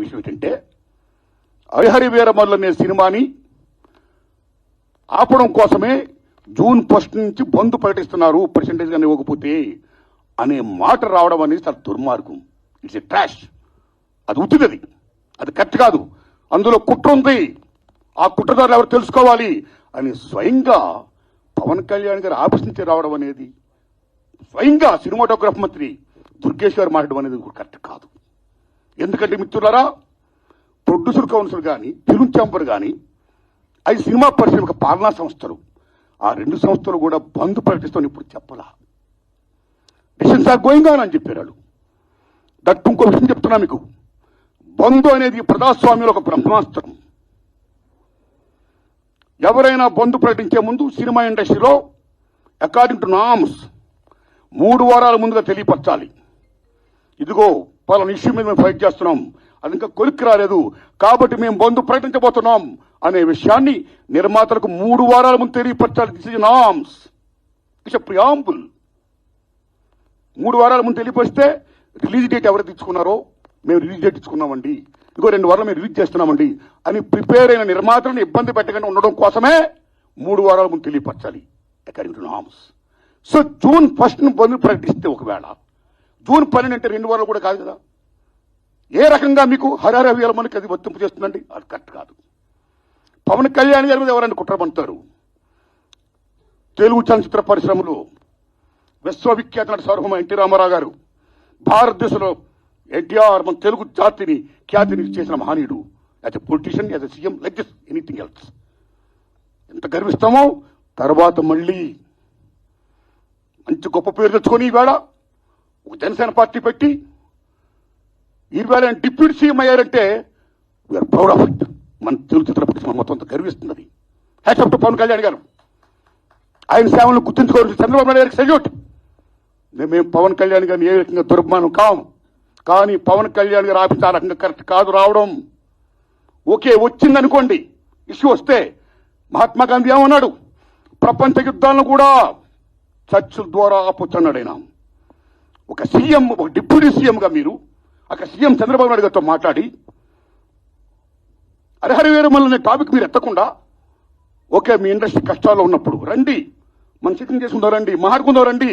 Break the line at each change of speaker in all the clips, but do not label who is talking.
విషయం ఏంటంటే హరిహర వీరమల్లు అనే సినిమాని ఆపడం కోసమే జూన్ 1 నుంచి బంద్ ప్రకటిస్తున్నారు పర్సెంటేజ్ కానీ ఇవ్వకపోతే అనే మాట రావడం అనేది చాలా దుర్మార్గం. It's a trash. అది ఉత్తిది, అది కరెక్ట్ కాదు. అందులో కుట్ర ఉంది. ఆ కుట్రదారులు ఎవరు తెలుసుకోవాలి అని స్వయంగా పవన్ కళ్యాణ్ గారు ఆఫీస్ నుంచి రావడం అనేది, స్వయంగా సినిమాటోగ్రఫీ మంత్రి దుర్గేష్ గారు మాట్లాడడం అనేది కరెక్ట్ కాదు. ఎందుకంటే మిత్రులారా, ప్రొడ్యూసర్ కౌన్సిల్ కానీ, ఫిల్మ్ ఛాంబర్ కానీ, అది సినిమా పరిశ్రమ పాలనా సంస్థలు, ఆ 2 సంస్థలు కూడా బంద్ ప్రకటిస్తామని ఇప్పుడు చెప్పాలా. డిసిషన్స్ ఆర్ గోయింగ్ ఆన్ అని చెప్పారు వాళ్ళు. దట్ ఇంకో విషయం చెప్తున్నా మీకు, బంద్ అనేది ప్రజాస్వామ్యంలో ఒక బ్రహ్మాస్త్రం. ఎవరైనా బంద్ ప్రకటించే ముందు సినిమా ఇండస్ట్రీలో అకార్డింగ్ టు నామ్స్ 3 వారాల ముందుగా తెలియపరచాలి. ఇదిగో పలానా ఇష్యూ మీద మేము ఫైట్ చేస్తున్నాం, అది ఇంకా కొలిక్కి రాలేదు కాబట్టి మేము బంద్ ప్రకటించబోతున్నాం అనే విషయాన్ని నిర్మాతలకు 3 వారాల ముందు తెలియపరచాలి. This is norms, it's a preamble. 3 వారాల ముందు తెలియపరిస్తే రిలీజ్ డేట్ ఎవరు తెచ్చుకున్నారో, మేము రిలీజ్ డేట్ ఇచ్చుకున్నామండి, ఇంకో 2 వారాలు మేము రిలీజ్ చేస్తున్నామండి అని ప్రిపేర్ అయిన నిర్మాతలను ఇబ్బంది పెట్టకుండా ఉండడం కోసమే 3 వారాల ముందు తెలియపరచాలి according to norms. So June 1 bandh ప్రకటిస్తే ఒకవేళ జూన్ 12 అంటే 2 వారాలు కూడా కాదు కదా. ఏ రకంగా మీకు హరిహర వీరమల్లుకి అది వర్తింపు చేస్తుందండి? అది కరెక్ట్ కాదు. పవన్ కళ్యాణ్ గారి మీద ఎవరైనా కుట్రపడతారు. తెలుగు చలనచిత్ర పరిశ్రమలో విశ్వవిఖ్యాత నట సార్వభౌమ ఎన్టీ రామారావు గారు, భారతదేశంలో ఎన్టీఆర్ మన తెలుగు జాతిని ఖ్యాతిని చేసిన మహనీయుడు. As a politician, as a CM, like this anything else. ఎంత గర్విస్తామో. తర్వాత మళ్ళీ మంచి గొప్ప పేరు తెచ్చుకొని ఈవేళ ఒక జనసేన పార్టీ పెట్టి ఈవేళ డిప్యూటీ సీఎం అయ్యారంటే వీఆర్ ప్రౌడ్ ఆఫ్ ఇట్. మన తెలుగు చిత్ర పరిశ్రమ మొత్తం అంతా గర్విస్తున్నది. Hats off to Pawan Kalyan garu. ఆయన సేవలను గుర్తుంచుకోవాల్సిన చంద్రబాబు నాయుడు గారికి సెల్యూట్. మేము పవన్ కళ్యాణ్ గారిని ఏ రకంగా దుర్మానం కాము, కానీ పవన్ కళ్యాణ్ గారు ఆఫీస్ ఆ రకంగా కరెక్ట్ కాదు రావడం. ఓకే, వచ్చిందనుకోండి, ఇష్యూ వస్తే మహాత్మా గాంధీ ఏమన్నాడు? ప్రపంచ యుద్ధాలను కూడా చర్చల ద్వారా ఆపొచ్చన్నాడు ఆయన. ఒక సీఎం, ఒక డిప్యూటీ సీఎంగా మీరు అక్కడ సీఎం చంద్రబాబు నాయుడు గారితో మాట్లాడి హరిహర వీరమల్లు అనే టాపిక్ మీరు ఎత్తకుండా, ఓకే మీ ఇండస్ట్రీ కష్టాల్లో ఉన్నప్పుడు రండి, మనం సిట్టింగ్ చేసుకుందాం రండి, మాట్లాడుకుందాం రండి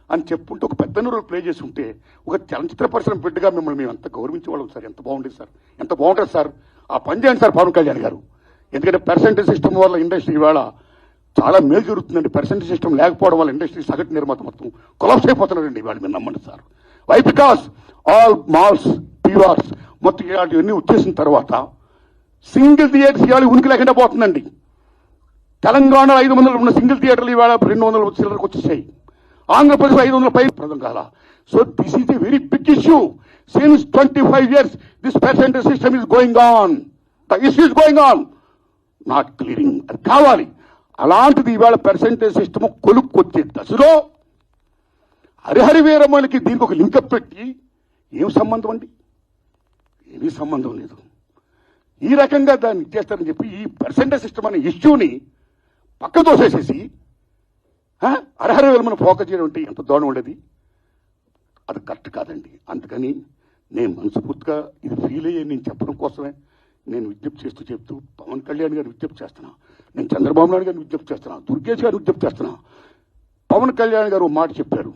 అని చెప్పుంటే ఒక పెద్ద రోల్ ప్లే చేసి ఉంటే ఒక చలనచిత్ర పరిశ్రమ బిడ్డగా మిమ్మల్ని మేము ఎంత గౌరవించేవాళ్ళం సార్. ఎంత బాగుండేది సార్, ఎంత బాగుంటుంది సార్. ఆ పని చేయండి సార్ పవన్ కళ్యాణ్ గారు. ఎందుకంటే పర్సెంటేజ్ సిస్టమ్ వల్ల ఇండస్ట్రీ ఇవాళ చాలా మేలు జరుగుతుందండి. పర్సెంటేజ్ సిస్టమ్ లేకపోవడం వల్ల ఇండస్ట్రీ సగటు నిర్మాత మొత్తం కొలాప్స్ అయిపోతున్నారండి ఇవాళ. మీరు నమ్మండి sir. Why? Because all malls, PRs మొత్తం ఇలాంటివన్నీ వచ్చేసిన తర్వాత సింగిల్ థియేటర్స్ ఇవాళ ఉనికి లేకుండా పోతుందండి. తెలంగాణలో 500 ఉన్న సింగిల్ థియేటర్లు ఇవాళ 200 చిల్లరకు వచ్చేసాయి. ఆంధ్రప్రదేశ్ 500 పై ప్రజం కాల. So this is a very big issue. Since 25 years this percentage system is going on. The issue is going on, not clearing. అది కావాలి. అలాంటిది ఇవాళ పర్సెంటేజ్ సిస్టమ్ కొలుక్కొచ్చే దశలో హరిహర వీరమల్లుకి దీనికి ఒక లింకప్ పెట్టి ఏం సంబంధం అండి? ఏమీ సంబంధం లేదు. ఈ రకంగా దాన్ని చేస్తారని చెప్పి ఈ పర్సెంటేజ్ సిస్టమ్ అనే ఇష్యూని పక్క తోసేసేసి హరిహర వీరమల్లు ఫోకస్ చేయడం అంటే ఎంత దూరం ఉండేది. అది కరెక్ట్ కాదండి. అందుకని నేను మనస్ఫూర్తిగా ఇది ఫీల్ అయ్యే నేను చెప్పడం కోసమే నేను విజ్ఞప్తి చెప్తూ పవన్ కళ్యాణ్ గారిని విజ్ఞప్తి చేస్తున్నా, నేను చంద్రబాబు నాయుడు గారిని విజ్ఞప్తి చేస్తున్నా, దుర్గేష్ గారిని విజ్ఞప్తి చేస్తున్నా. పవన్ కళ్యాణ్ గారు మాట చెప్పారు,